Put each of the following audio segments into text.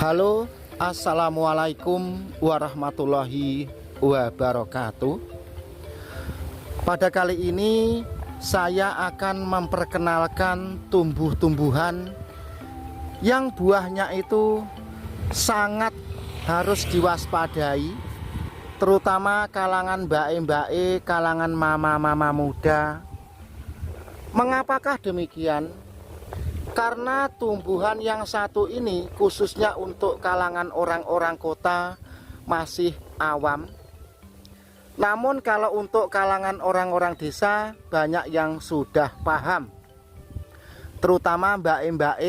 Halo, assalamualaikum warahmatullahi wabarakatuh. Pada kali ini saya akan memperkenalkan tumbuh-tumbuhan yang buahnya itu sangat harus diwaspadai, terutama kalangan mbak-mbak, kalangan mama-mama muda. Mengapakah demikian? Karena tumbuhan yang satu ini khususnya untuk kalangan orang-orang kota masih awam. Namun kalau untuk kalangan orang-orang desa banyak yang sudah paham. Terutama mbak-mbak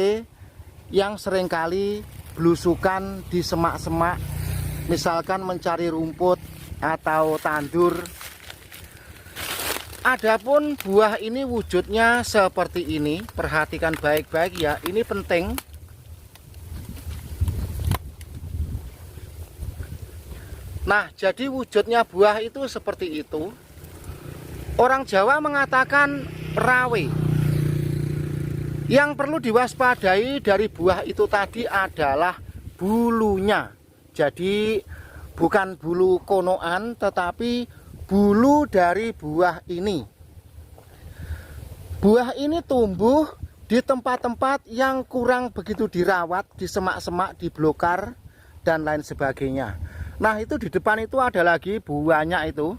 yang seringkali belusukan di semak-semak, misalkan mencari rumput atau tandur. Adapun buah ini wujudnya seperti ini, perhatikan baik-baik ya, ini penting. Nah, jadi wujudnya buah itu seperti itu. Orang Jawa mengatakan rawe. Yang perlu diwaspadai dari buah itu tadi adalah bulunya. Jadi bukan bulu konoan, tetapi bulu dari buah ini. Buah ini tumbuh di tempat-tempat yang kurang begitu dirawat, di semak-semak, di blokar, dan lain sebagainya. Nah, itu di depan itu ada lagi buahnya itu.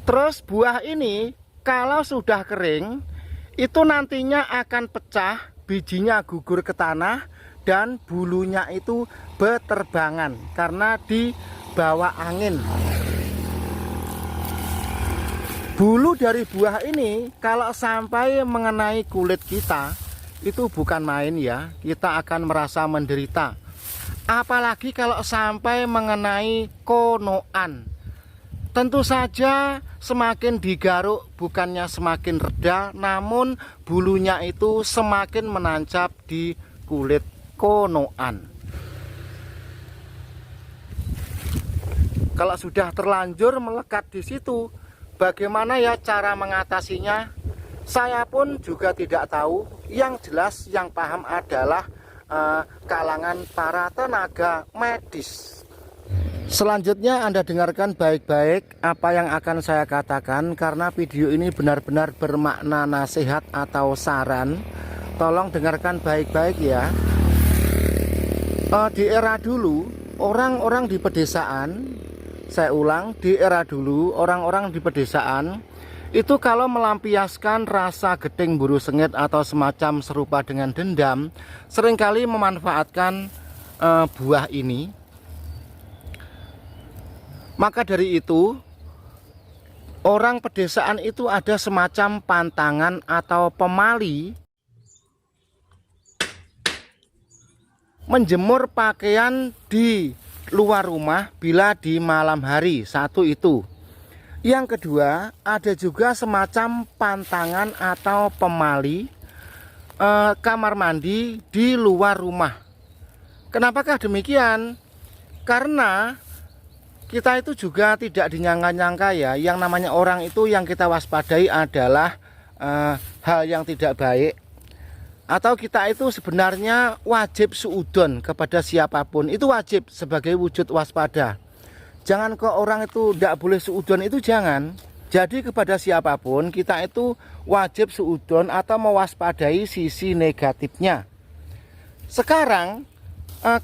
Terus buah ini kalau sudah kering, itu nantinya akan pecah, bijinya gugur ke tanah, dan bulunya itu beterbangan karena dibawa angin. Bulu dari buah ini kalau sampai mengenai kulit kita itu bukan main ya, kita akan merasa menderita. Apalagi kalau sampai mengenai konoan. Tentu saja semakin digaruk bukannya semakin reda, namun bulunya itu semakin menancap di kulit konoan. Kalau sudah terlanjur melekat di situ, bagaimana ya cara mengatasinya? Saya pun juga tidak tahu. Yang jelas yang paham adalah kalangan para tenaga medis. Selanjutnya Anda dengarkan baik-baik apa yang akan saya katakan, karena video ini benar-benar bermakna nasihat atau saran. Tolong dengarkan baik-baik ya. Di era dulu orang-orang di pedesaan, saya ulang, di era dulu orang-orang di pedesaan itu kalau melampiaskan rasa gedeng buru sengit atau semacam serupa dengan dendam, seringkali memanfaatkan buah ini. Maka dari itu orang pedesaan itu ada semacam pantangan atau pemali menjemur pakaian di luar rumah bila di malam hari. Satu itu. Yang kedua, ada juga semacam pantangan atau pemali kamar mandi di luar rumah. Kenapakah demikian? Karena kita itu juga tidak dinyangka-nyangka ya, yang namanya orang itu yang kita waspadai adalah hal yang tidak baik. Atau kita itu sebenarnya wajib suudon kepada siapapun, itu wajib sebagai wujud waspada. Jangan ke orang itu tidak boleh suudon, itu jangan. Jadi kepada siapapun kita itu wajib suudon atau mewaspadai sisi negatifnya. Sekarang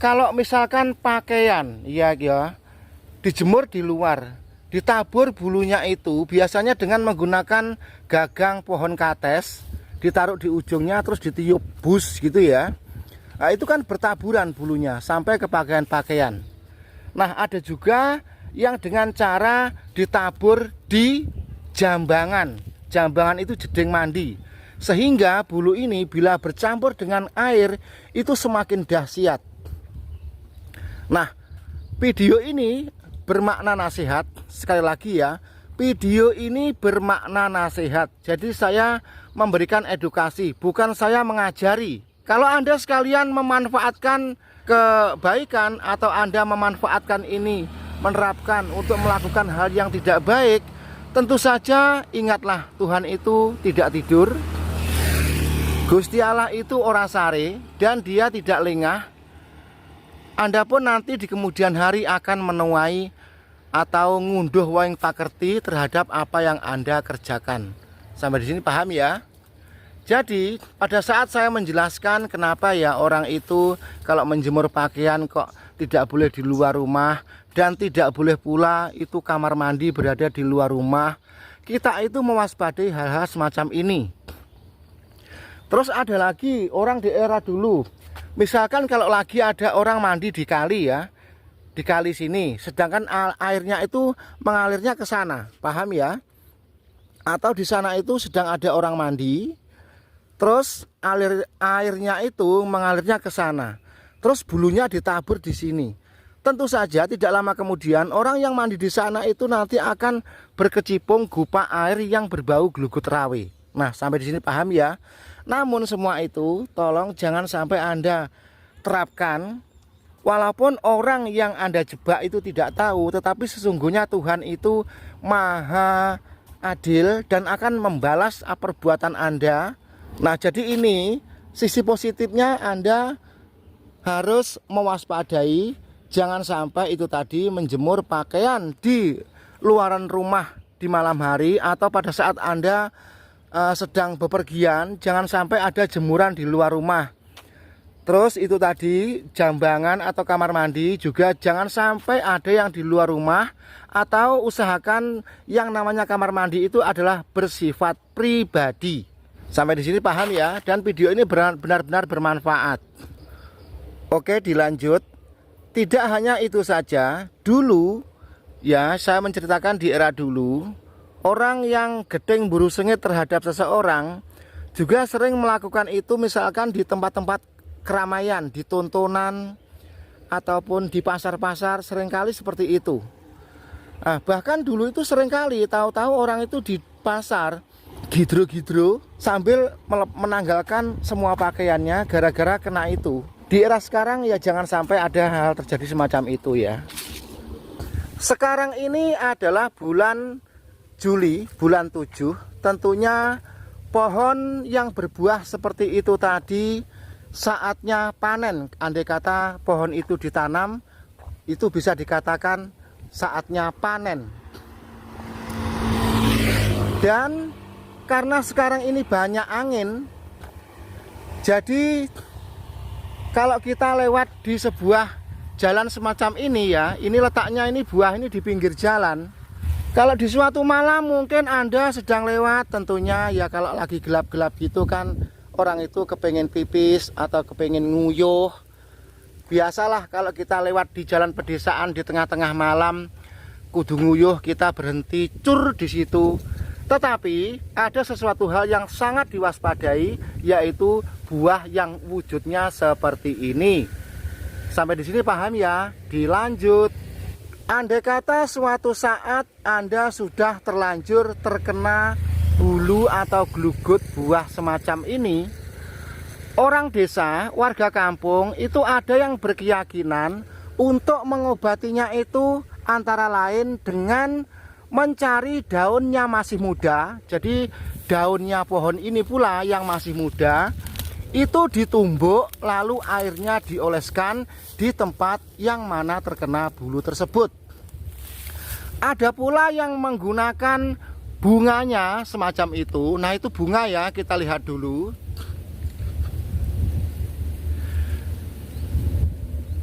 kalau misalkan pakaian ya dijemur di luar, ditabur bulunya itu biasanya dengan menggunakan gagang pohon kates, ditaruh di ujungnya terus ditiup bus gitu ya. Nah, itu kan bertaburan bulunya sampai ke pakaian-pakaian. Nah, ada juga yang dengan cara ditabur di jambangan. Jambangan itu jeding mandi. Sehingga bulu ini bila bercampur dengan air itu semakin dahsyat. Nah, video ini bermakna nasihat. Sekali lagi ya, video ini bermakna nasihat. Jadi saya memberikan edukasi, bukan saya mengajari. Kalau Anda sekalian memanfaatkan kebaikan atau Anda memanfaatkan ini, menerapkan untuk melakukan hal yang tidak baik, tentu saja ingatlah Tuhan itu tidak tidur. Gusti Allah itu ora sare dan dia tidak lengah. Anda pun nanti di kemudian hari akan menuai atau ngunduh waing pakerti terhadap apa yang Anda kerjakan. Sampai di sini paham ya? Jadi pada saat saya menjelaskan kenapa ya orang itu kalau menjemur pakaian kok tidak boleh di luar rumah, dan tidak boleh pula itu kamar mandi berada di luar rumah, kita itu mewaspadai hal-hal semacam ini. Terus ada lagi orang di era dulu, misalkan kalau lagi ada orang mandi di kali ya, di kali sini, sedangkan airnya itu mengalirnya ke sana, paham ya? Atau di sana itu sedang ada orang mandi, terus airnya itu mengalirnya ke sana, terus bulunya ditabur di sini. Tentu saja tidak lama kemudian orang yang mandi di sana itu nanti akan berkecimpung gupa air yang berbau glugut rawe. Nah, sampai di sini paham ya? Namun semua itu tolong jangan sampai Anda terapkan. Walaupun orang yang Anda jebak itu tidak tahu, tetapi sesungguhnya Tuhan itu maha adil dan akan membalas perbuatan Anda. Nah, jadi ini sisi positifnya, Anda harus mewaspadai. Jangan sampai itu tadi menjemur pakaian di luaran rumah di malam hari, atau pada saat Anda sedang bepergian, jangan sampai ada jemuran di luar rumah. Terus itu tadi jambangan atau kamar mandi juga jangan sampai ada yang di luar rumah, atau usahakan yang namanya kamar mandi itu adalah bersifat pribadi. Sampai di sini paham ya? Dan video ini benar-benar bermanfaat. Oke, dilanjut. Tidak hanya itu saja, dulu ya saya menceritakan di era dulu, orang yang gedeng buru sengit terhadap seseorang juga sering melakukan itu, misalkan di tempat-tempat keramaian, di tontonan ataupun di pasar-pasar, seringkali seperti itu. Nah, bahkan dulu itu seringkali tahu-tahu orang itu di pasar gidro-gidro sambil menanggalkan semua pakaiannya gara-gara kena itu. Di era sekarang ya jangan sampai ada hal terjadi semacam itu ya. Sekarang ini adalah bulan Juli, bulan 7. Tentunya pohon yang berbuah seperti itu tadi saatnya panen. Andai kata pohon itu ditanam, itu bisa dikatakan saatnya panen. Dan karena sekarang ini banyak angin, jadi kalau kita lewat di sebuah jalan semacam ini ya, ini letaknya ini buah ini di pinggir jalan. Kalau di suatu malam mungkin Anda sedang lewat, tentunya ya kalau lagi gelap-gelap gitu kan, orang itu kepengen pipis atau kepengen nguyuh. Biasalah kalau kita lewat di jalan pedesaan di tengah-tengah malam, kudu nguyuh, kita berhenti cur di situ. Tetapi ada sesuatu hal yang sangat diwaspadai, yaitu buah yang wujudnya seperti ini. Sampai di sini paham ya? Dilanjut. Andai kata suatu saat Anda sudah terlanjur terkena bulu atau glugut buah semacam ini, orang desa, warga kampung itu ada yang berkeyakinan untuk mengobatinya itu antara lain dengan mencari daunnya masih muda. Jadi daunnya pohon ini pula yang masih muda itu ditumbuk, lalu airnya dioleskan di tempat yang mana terkena bulu tersebut. Ada pula yang menggunakan bunganya semacam itu. Nah, itu bunga ya, kita lihat dulu.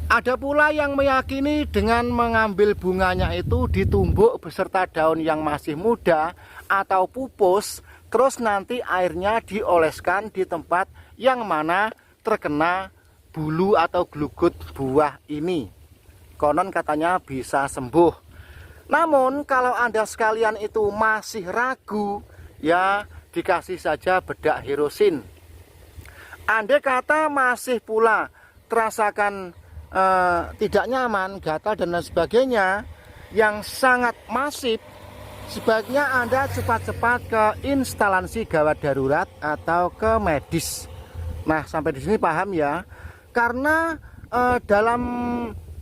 Ada pula yang meyakini dengan mengambil bunganya itu ditumbuk beserta daun yang masih muda atau pupus, terus nanti airnya dioleskan di tempat yang mana terkena bulu atau glugut buah ini. Konon katanya bisa sembuh. Namun kalau Anda sekalian itu masih ragu, ya dikasih saja bedak hirosin. Andai kata masih pula terasakan tidak nyaman, gatal dan lain sebagainya yang sangat masif, sebaiknya Anda cepat-cepat ke instansi gawat darurat atau ke medis. Nah, sampai di sini paham ya? Karena dalam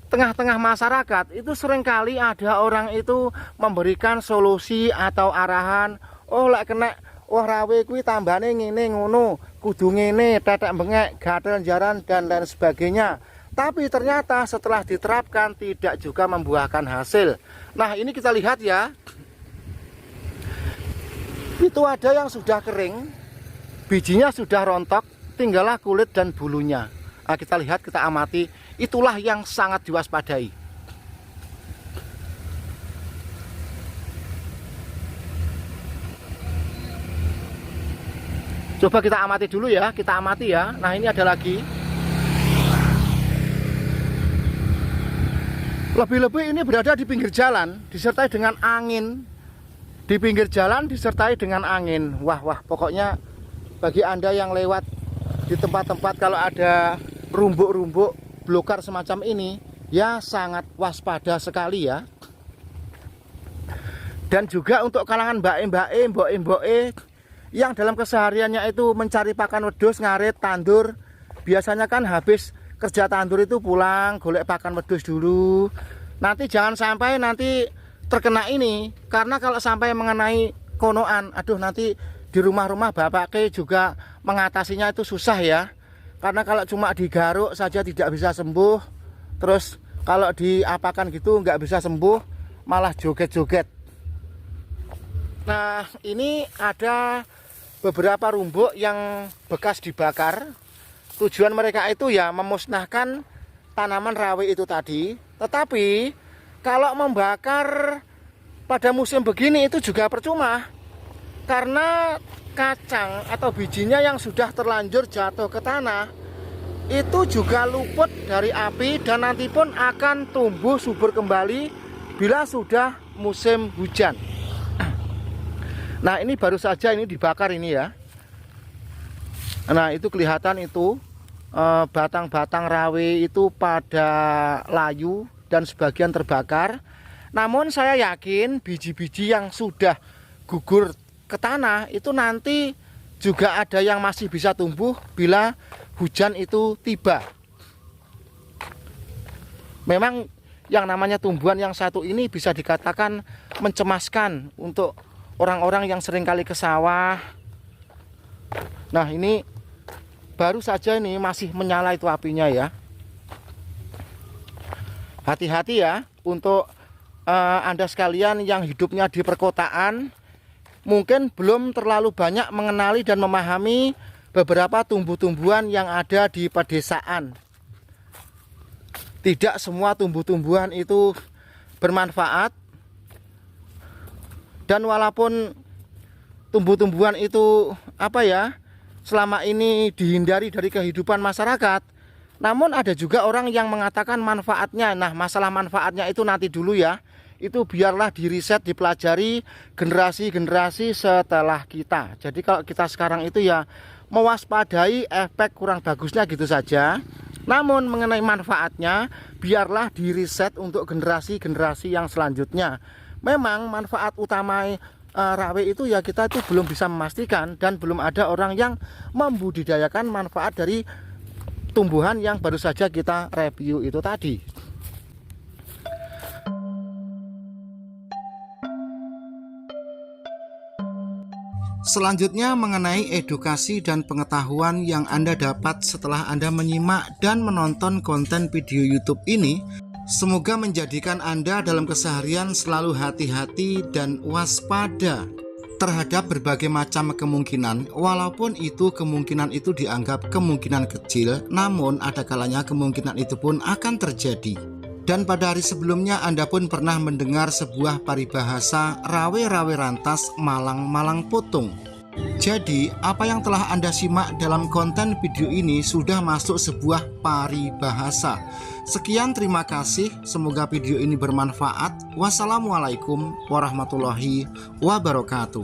tengah-tengah masyarakat itu seringkali ada orang itu memberikan solusi atau arahan, oh lek kena wah rawe kuwi tambane ngene ngono, kudu ngene, tetek bengek, gatel jaran dan lain sebagainya. Tapi ternyata setelah diterapkan tidak juga membuahkan hasil. Nah, ini kita lihat ya. Itu ada yang sudah kering, bijinya sudah rontok, tinggallah kulit dan bulunya. Nah, kita lihat, kita amati, itulah yang sangat diwaspadai. Coba kita amati dulu ya, kita amati ya. Nah, ini ada lagi. Lebih-lebih ini berada di pinggir jalan, disertai dengan angin. Di pinggir jalan disertai dengan angin. Wah, pokoknya bagi Anda yang lewat di tempat-tempat kalau ada rumbuk-rumbuk belukar semacam ini, ya sangat waspada sekali ya. Dan juga untuk kalangan mbok-mbok yang dalam kesehariannya itu mencari pakan wedhus, ngarit, tandur. Biasanya kan habis kerja tandur itu pulang golek pakan wedhus dulu. Nanti jangan sampai nanti terkena ini, karena kalau sampai mengenai konoan, aduh, nanti di rumah-rumah bapak ke juga mengatasinya itu susah ya. Karena kalau cuma digaruk saja tidak bisa sembuh, terus kalau diapakan gitu nggak bisa sembuh, malah joget-joget. Nah, ini ada beberapa rumbuk yang bekas dibakar. Tujuan mereka itu ya memusnahkan tanaman rawe itu tadi. Tetapi kalau membakar pada musim begini itu juga percuma, karena kacang atau bijinya yang sudah terlanjur jatuh ke tanah itu juga luput dari api dan nanti pun akan tumbuh subur kembali bila sudah musim hujan. Nah, ini baru saja ini dibakar ini ya. Nah, itu kelihatan itu batang-batang rawe itu pada layu dan sebagian terbakar. Namun saya yakin biji-biji yang sudah gugur ke tanah itu nanti juga ada yang masih bisa tumbuh bila hujan itu tiba. Memang yang namanya tumbuhan yang satu ini bisa dikatakan mencemaskan untuk orang-orang yang sering kali ke sawah. Nah, ini baru saja ini masih menyala itu apinya ya. Hati-hati ya untuk Anda sekalian yang hidupnya di perkotaan, mungkin belum terlalu banyak mengenali dan memahami beberapa tumbuh-tumbuhan yang ada di pedesaan. Tidak semua tumbuh-tumbuhan itu bermanfaat. Dan walaupun tumbuh-tumbuhan itu selama ini dihindari dari kehidupan masyarakat, namun ada juga orang yang mengatakan manfaatnya. Nah, masalah manfaatnya itu nanti dulu ya. Itu biarlah diriset, dipelajari generasi-generasi setelah kita. Jadi kalau kita sekarang itu ya mewaspadai efek kurang bagusnya gitu saja. Namun mengenai manfaatnya biarlah diriset untuk generasi-generasi yang selanjutnya. Memang manfaat utama rawe itu ya kita itu belum bisa memastikan, dan belum ada orang yang membudidayakan manfaat dari tumbuhan yang baru saja kita review itu tadi. Selanjutnya mengenai edukasi dan pengetahuan yang Anda dapat setelah Anda menyimak dan menonton konten video YouTube ini. Semoga menjadikan Anda dalam keseharian selalu hati-hati dan waspada terhadap berbagai macam kemungkinan. Walaupun itu kemungkinan itu dianggap kemungkinan kecil, namun ada kalanya kemungkinan itu pun akan terjadi. Dan pada hari sebelumnya Anda pun pernah mendengar sebuah paribahasa rawe-rawe rantas malang-malang potong. Jadi, apa yang telah Anda simak dalam konten video ini sudah masuk sebuah paribahasa. Sekian, terima kasih. Semoga video ini bermanfaat. Wassalamualaikum warahmatullahi wabarakatuh.